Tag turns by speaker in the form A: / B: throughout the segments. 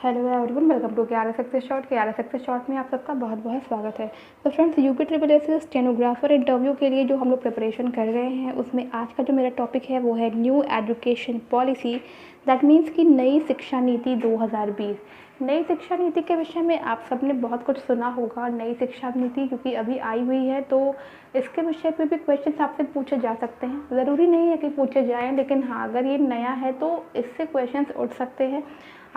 A: Hello everyone, welcome to KRS success short में आप सबका बहुत बहुत स्वागत है। तो friends, UP triple S stenographer interview के लिए जो हम लोग प्रिपरेशन कर रहे हैं, उसमें आज का जो मेरा टॉपिक है वो है new education policy. That means कि नई शिक्षा नीति 2020। नई शिक्षा नीति के विषय में आप सबने बहुत कुछ सुना होगा। नई शिक्षा नीति क्योंकि अभी आई हुई है, तो इसके विषय पे भी क्वेश्चन आपसे पूछे जा सकते हैं। ज़रूरी नहीं है कि पूछे जाएँ, लेकिन हाँ, अगर ये नया है तो इससे क्वेश्चन उठ सकते हैं।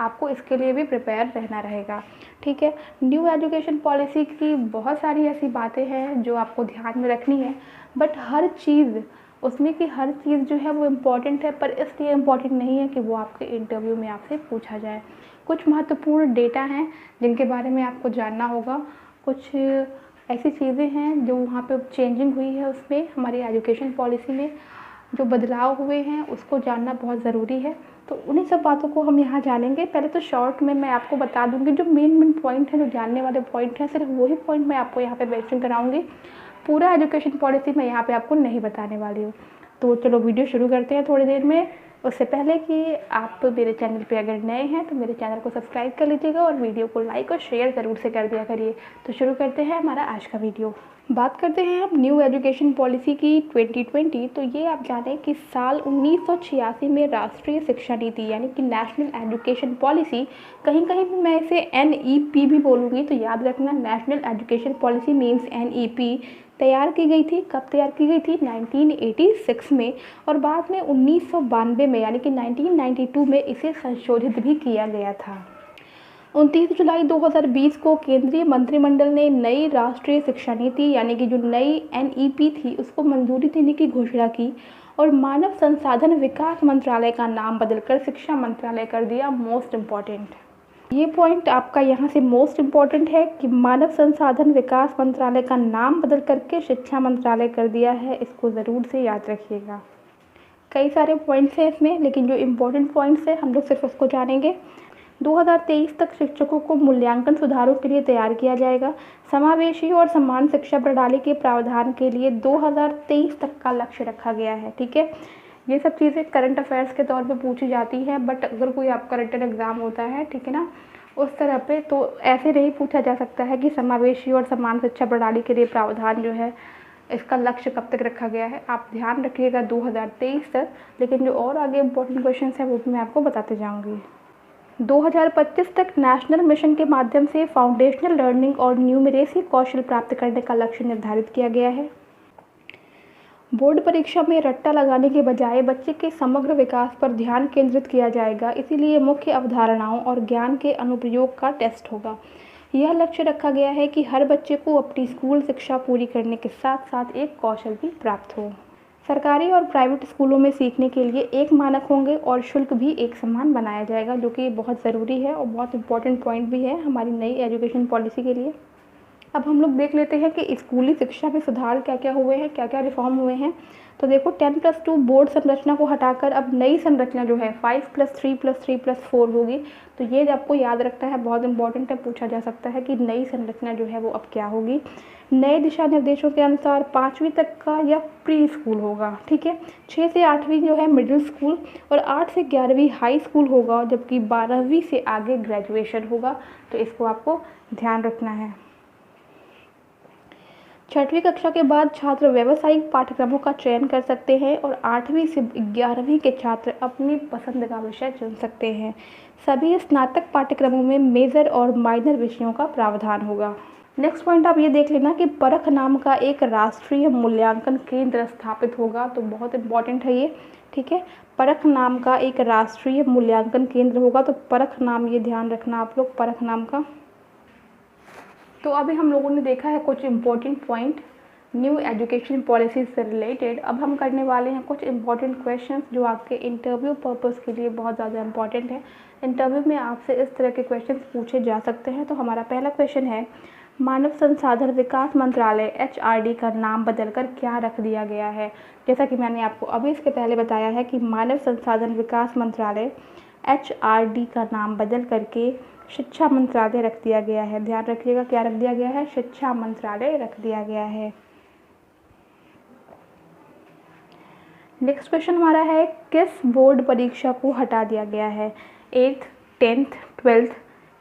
A: आपको इसके लिए भी प्रिपेयर रहना रहेगा, ठीक है। न्यू एजुकेशन पॉलिसी की बहुत सारी ऐसी बातें हैं जो आपको ध्यान में रखनी है, बट हर चीज़ उसमें की हर चीज़ जो है वो इम्पॉर्टेंट है, पर इसलिए इम्पॉर्टेंट नहीं है कि वो आपके इंटरव्यू में आपसे पूछा जाए। कुछ महत्वपूर्ण डेटा हैं जिनके बारे में आपको जानना होगा। कुछ ऐसी चीज़ें हैं जो वहाँ पे चेंजिंग हुई है, उसमें हमारी एजुकेशन पॉलिसी में जो बदलाव हुए हैं उसको जानना बहुत ज़रूरी है। तो उन्हीं सब बातों को हम यहाँ जानेंगे। पहले तो शॉर्ट में मैं आपको बता दूँगी जो मेन पॉइंट हैं, जो जानने वाले पॉइंट हैं, सिर्फ वही पॉइंट मैं आपको यहाँ पे मेंशन कराऊँगी। पूरा एजुकेशन पॉलिसी मैं यहाँ पे आपको नहीं बताने वाली हूँ। तो चलो वीडियो शुरू करते हैं थोड़ी देर में। उससे पहले कि आप मेरे चैनल पे अगर नए हैं तो मेरे चैनल को सब्सक्राइब कर लीजिएगा और वीडियो को लाइक और शेयर ज़रूर से कर दिया करिए। तो शुरू करते हैं हमारा आज का वीडियो। बात करते हैं हम न्यू एजुकेशन पॉलिसी की 2020। तो ये आप जानें कि साल 1986 में राष्ट्रीय शिक्षा नीति यानी कि नेशनल एजुकेशन पॉलिसी, कहीं कहीं भी मैं इसे NEP भी बोलूँगी, तो याद रखना national education policy means NEP, तैयार की गई थी। कब तैयार की गई थी? 1986 में। और बाद में 1992 में यानी कि 1992 में इसे संशोधित भी किया गया था। 29 जुलाई 2020 को केंद्रीय मंत्रिमंडल ने नई राष्ट्रीय शिक्षा नीति यानी कि जो नई NEP थी उसको मंजूरी देने की घोषणा की और मानव संसाधन विकास मंत्रालय का नाम बदलकर शिक्षा मंत्रालय कर दिया। मोस्ट इम्पॉर्टेंट ये पॉइंट आपका यहाँ से मोस्ट इम्पॉर्टेंट है कि मानव संसाधन विकास मंत्रालय का नाम बदल करके शिक्षा मंत्रालय कर दिया है। इसको ज़रूर से याद रखिएगा। कई सारे पॉइंट्स हैं इसमें, लेकिन जो इम्पोर्टेंट पॉइंट्स हैं हम लोग सिर्फ उसको जानेंगे। 2023 तक शिक्षकों को मूल्यांकन सुधारों के लिए तैयार किया जाएगा। समावेशी और समान शिक्षा प्रणाली के प्रावधान के लिए 2023 तक का लक्ष्य रखा गया है, ठीक है। ये सब चीज़ें करंट अफेयर्स के तौर पे पूछी जाती हैं, बट अगर कोई आपका रिटन एग्ज़ाम होता है, ठीक है ना, उस तरह पे तो ऐसे नहीं पूछा जा सकता है कि समावेशी और समान शिक्षा प्रणाली के लिए प्रावधान जो है इसका लक्ष्य कब तक रखा गया है। आप ध्यान रखिएगा 2023 तक, लेकिन जो और आगे इम्पोर्टेंट क्वेश्चन हैं वो भी मैं आपको बताते जाऊँगी। 2025 तक नेशनल मिशन के माध्यम से फाउंडेशनल लर्निंग और न्यूमेरेसी कौशल प्राप्त करने का लक्ष्य निर्धारित किया गया है। बोर्ड परीक्षा में रट्टा लगाने के बजाय बच्चे के समग्र विकास पर ध्यान केंद्रित किया जाएगा, इसीलिए मुख्य अवधारणाओं और ज्ञान के अनुप्रयोग का टेस्ट होगा। यह लक्ष्य रखा गया है कि हर बच्चे को अपनी स्कूल शिक्षा पूरी करने के साथ साथ एक कौशल भी प्राप्त हो। सरकारी और प्राइवेट स्कूलों में सीखने के लिए एक मानक होंगे और शुल्क भी एक समान बनाया जाएगा, जो कि बहुत ज़रूरी है और बहुत इंपॉर्टेंट पॉइंट भी है हमारी नई एजुकेशन पॉलिसी के लिए। अब हम लोग देख लेते हैं कि स्कूली शिक्षा में सुधार क्या क्या हुए हैं, क्या क्या रिफॉर्म हुए हैं। तो देखो, 10+2 बोर्ड संरचना को हटाकर अब नई संरचना जो है 5+3+3+4 होगी। तो ये आपको याद रखना है, बहुत इंपॉर्टेंट है, पूछा जा सकता है कि नई संरचना जो है वो अब क्या होगी। नए दिशा निर्देशों के अनुसार 5वीं तक का या प्री स्कूल होगा, ठीक है। 6 से 8वीं जो है मिडिल स्कूल और 8 से 11वीं हाई स्कूल होगा, जबकि 12वीं से आगे ग्रेजुएशन होगा। तो इसको आपको ध्यान रखना है। 6वीं कक्षा के बाद छात्र व्यावसायिक पाठ्यक्रमों का चयन कर सकते हैं और 8वीं से 11वीं के छात्र अपनी पसंद का विषय चुन सकते हैं। सभी स्नातक पाठ्यक्रमों में मेजर और माइनर विषयों का प्रावधान होगा। नेक्स्ट पॉइंट आप ये देख लेना कि परख नाम का एक राष्ट्रीय मूल्यांकन केंद्र स्थापित होगा। तो बहुत इंपॉर्टेंट है ये, ठीक है। परख नाम का एक राष्ट्रीय मूल्यांकन केंद्र होगा, तो परख नाम ये ध्यान रखना आप लोग, परख नाम का। तो अभी हम लोगों ने देखा है कुछ important point new education policy से रिलेटेड। अब हम करने वाले हैं कुछ इम्पोर्टेंट क्वेश्चंस जो आपके इंटरव्यू पर्पस के लिए बहुत ज़्यादा इंपॉर्टेंट है। इंटरव्यू में आपसे इस तरह के क्वेश्चंस पूछे जा सकते हैं। तो हमारा पहला क्वेश्चन है, मानव संसाधन विकास मंत्रालय HRD का नाम बदलकर क्या रख दिया गया है। जैसा कि मैंने आपको अभी इसके पहले बताया है कि मानव संसाधन विकास मंत्रालय HRD का नाम बदल करके शिक्षा मंत्रालय रख दिया गया है। ध्यान रखिएगा, क्या रख दिया गया है? शिक्षा मंत्रालय रख दिया गया है। नेक्स्ट क्वेश्चन हमारा है, किस बोर्ड परीक्षा को हटा दिया गया है? 8th, 10th, 12th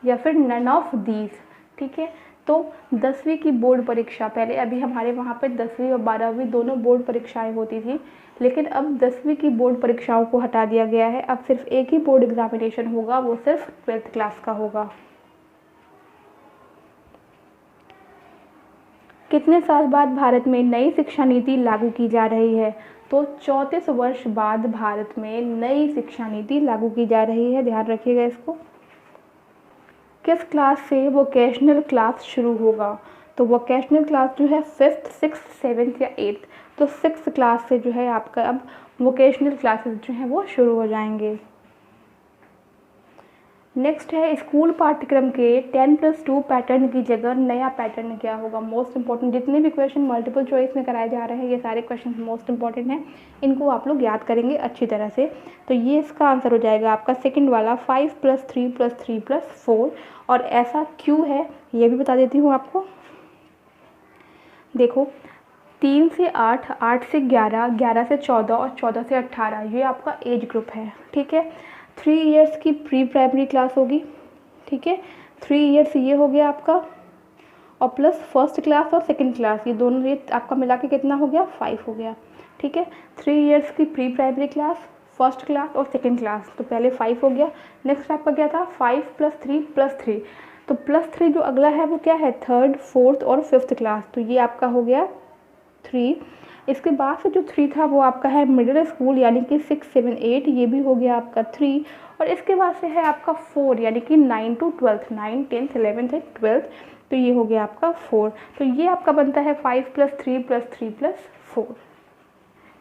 A: या फिर नन ऑफ दीज। ठीक है, तो 10वीं की बोर्ड परीक्षा, पहले अभी हमारे वहाँ पे 10वीं और 12वीं दोनों बोर्ड परीक्षाएं होती थी, लेकिन अब 10वीं की बोर्ड परीक्षाओं को हटा दिया गया है। अब सिर्फ एक ही बोर्ड एग्जामिनेशन होगा, वो सिर्फ 12th क्लास का होगा। कितने साल बाद भारत में नई शिक्षा नीति लागू की जा रही है? तो 34 वर्ष बाद भारत में नई शिक्षा नीति लागू की जा रही है, ध्यान रखिएगा इसको। किस क्लास से वोकेशनल क्लास शुरू होगा? तो वोकेशनल क्लास जो है 5th 6th 7th या 8th, तो 6th क्लास से जो है आपका अब वोकेशनल क्लासेस जो हैं वो शुरू हो जाएंगे। नेक्स्ट है, स्कूल पाठ्यक्रम के 10+2 पैटर्न की जगह नया पैटर्न क्या होगा? मोस्ट इंपॉर्टेंट, जितने भी क्वेश्चन मल्टीपल चॉइस में कराए जा रहे हैं ये सारे क्वेश्चन मोस्ट इंपॉर्टेंट हैं, इनको आप लोग याद करेंगे अच्छी तरह से। तो ये इसका आंसर हो जाएगा आपका सेकंड वाला 5+3+3+4। और ऐसा क्यों है ये भी बता देती हूँ आपको। देखो, 3 से 8, 8 से 11, 11 से 14 और 14 से 18 ये आपका एज ग्रुप है। ठीक है, 3 इयर्स की प्री प्राइमरी क्लास होगी। ठीक है, 3 इयर्स ये हो गया आपका, और प्लस फर्स्ट क्लास और सेकंड क्लास, ये दोनों ये आपका मिला के कितना हो गया? 5 हो गया। ठीक है, 3 इयर्स की pre primary class, first class और सेकंड क्लास, तो पहले 5 हो गया। नेक्स्ट आपका क्या था? 5+3+3, तो +3 जो अगला है वो क्या है? 3rd 4th और 5th क्लास, तो ये आपका हो गया 3। इसके बाद से जो 3 था वो आपका है मिडिल स्कूल, यानी कि 6 7 8, ये भी हो गया आपका 3। और इसके बाद से है आपका 4, यानी कि 9 to 12th, 9 10th 11th 12th, तो ये हो गया आपका 4। तो ये आपका बनता है 5+3+3+4।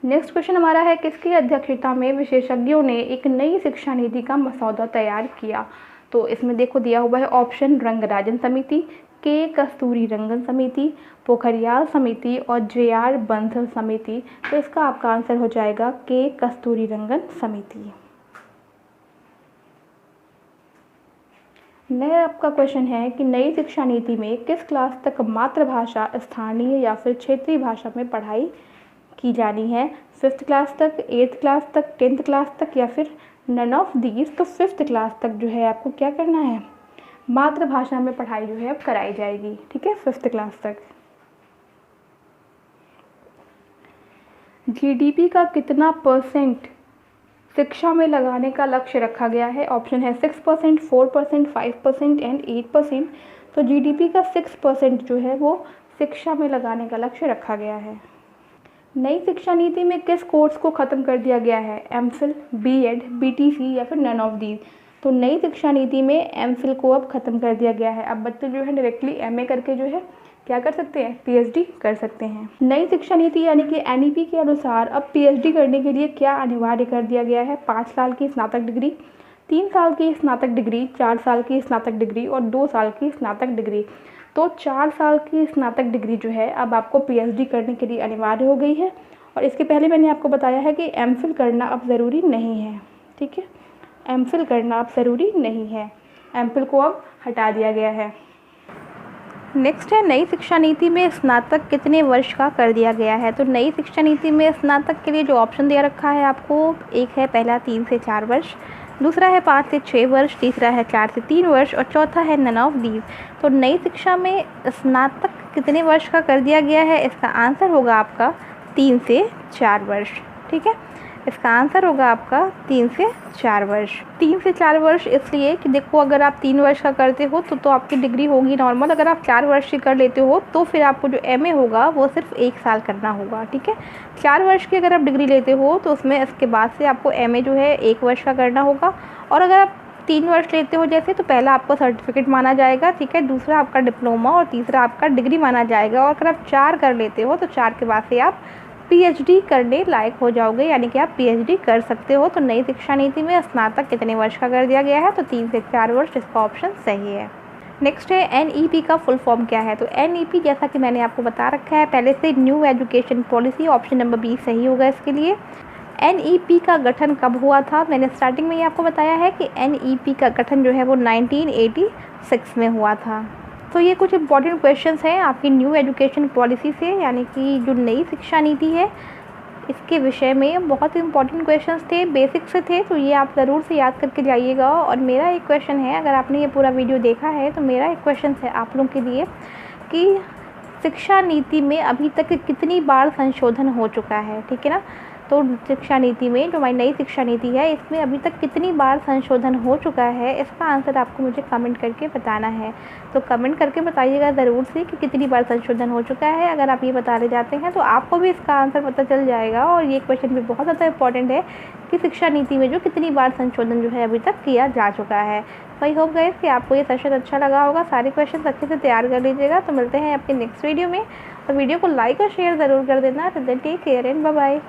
A: नेक्स्ट क्वेश्चन हमारा है, किसकी अध्यक्षता में विशेषज्ञों ने एक नई शिक्षा नीति का मसौदा तैयार किया? तो इसमें देखो दिया हुआ है ऑप्शन, रंगराजन समिति, के कस्तूरी रंगन समिति, पोखरियाल समिति और JR बंसल समिति। तो इसका आपका आंसर हो जाएगा के कस्तूरी रंगन समिति। नया आपका क्वेश्चन है कि नई शिक्षा नीति में किस क्लास तक मातृभाषा, स्थानीय या फिर क्षेत्रीय भाषा में पढ़ाई की जानी है? 5th क्लास तक, 8th क्लास तक, 10th क्लास तक या फिर नन ऑफ दीज? तो 5th क्लास तक जो है आपको क्या करना है? मातृभाषा में पढ़ाई जो है अब कराई जाएगी। ठीक है, 5th क्लास तक। GDP का कितना % शिक्षा में लगाने का लक्ष्य रखा गया है? ऑप्शन है 6%, 4%, 5% एंड 8%। तो GDP का 6% जो है वो शिक्षा में लगाने का लक्ष्य रखा गया है। नई शिक्षा नीति में किस कोर्स को ख़त्म कर दिया गया है? MPhil, B.Ed, BTC या फिर नन ऑफ दीज? तो नई शिक्षा नीति में MPhil को अब ख़त्म कर दिया गया है। अब बच्चे जो है डायरेक्टली MA करके जो है क्या कर सकते हैं? PhD कर सकते हैं। नई शिक्षा नीति यानी कि NEP के अनुसार अब PhD करने के लिए क्या अनिवार्य कर दिया गया है? 5 साल की स्नातक डिग्री, 3 साल की स्नातक डिग्री, 4 साल की स्नातक डिग्री और 2 साल की स्नातक डिग्री। तो 4 साल की स्नातक डिग्री जो है अब आपको PhD करने के लिए अनिवार्य हो गई है। और इसके पहले मैंने आपको बताया है कि MPhil करना अब ज़रूरी नहीं है। ठीक है, MPhil करना अब ज़रूरी नहीं है, MPhil को अब हटा दिया गया है। नेक्स्ट है, नई शिक्षा नीति में स्नातक कितने वर्ष का कर दिया गया है? तो नई शिक्षा नीति में स्नातक के लिए जो ऑप्शन दिया रखा है आपको, एक है पहला 3 से 4 वर्ष, दूसरा है 5 से 6 वर्ष, तीसरा है 4 से 3 वर्ष और चौथा है नन ऑफ दीज। तो नई शिक्षा में स्नातक कितने वर्ष का कर दिया गया है? इसका आंसर होगा आपका 3 से 4 वर्ष। ठीक है, इसका आंसर होगा आपका 3 से 4 वर्ष। 3 से 4 वर्ष इसलिए कि देखो, अगर आप 3 वर्ष का करते हो तो आपकी डिग्री होगी नॉर्मल। अगर आप 4 वर्ष की कर लेते हो तो फिर आपको जो MA होगा वो सिर्फ 1 साल करना होगा। ठीक है, 4 वर्ष की अगर आप डिग्री लेते हो तो उसमें इसके बाद से आपको MA जो है 1 वर्ष का करना होगा। और अगर आप 3 वर्ष लेते हो जैसे, तो पहला आपका सर्टिफिकेट माना जाएगा। ठीक है, दूसरा आपका डिप्लोमा और तीसरा आपका डिग्री माना जाएगा। और अगर आप 4 कर लेते हो तो 4 के बाद से आप PhD करने लायक हो जाओगे, यानी कि आप PhD कर सकते हो। तो नई शिक्षा नीति में स्नातक कितने वर्ष का कर दिया गया है? तो 3 से 4 वर्ष, इसका ऑप्शन सही है। नेक्स्ट है, NEP का फुल फॉर्म क्या है? तो NEP जैसा कि मैंने आपको बता रखा है पहले से, new education policy, option number B सही होगा इसके लिए। NEP का गठन कब हुआ था? मैंने स्टार्टिंग में ही आपको बताया है कि NEP का गठन जो है वो 1986 में हुआ था। तो ये कुछ इंपॉर्टेंट क्वेश्चंस हैं आपकी न्यू एजुकेशन पॉलिसी से, यानी कि जो नई शिक्षा नीति है इसके विषय में बहुत इंपॉर्टेंट क्वेश्चंस थे, बेसिक से थे, तो ये आप ज़रूर से याद करके जाइएगा। और मेरा एक क्वेश्चन है, अगर आपने ये पूरा वीडियो देखा है तो मेरा एक क्वेश्चन है आप लोगों के लिए कि शिक्षा नीति में अभी तक कितनी बार संशोधन हो चुका है, ठीक है ना। तो शिक्षा नीति में, जो हमारी नई शिक्षा नीति है, इसमें अभी तक कितनी बार संशोधन हो चुका है, इसका आंसर आपको मुझे कमेंट करके बताना है। तो कमेंट करके बताइएगा ज़रूर से कि कितनी बार संशोधन हो चुका है। अगर आप ये बताने जाते हैं तो आपको भी इसका आंसर पता चल जाएगा। और ये क्वेश्चन भी बहुत ज़्यादा इंपॉर्टेंट है कि शिक्षा नीति में जो कितनी बार संशोधन जो है अभी तक किया जा चुका है। तो आई होप गाइस कि आपको ये सेशन अच्छा लगा होगा। सारे क्वेश्चन अच्छे से तैयार कर लीजिएगा। तो मिलते हैं आपके नेक्स्ट वीडियो में, और वीडियो को लाइक और शेयर ज़रूर कर देना। Take care and bye bye.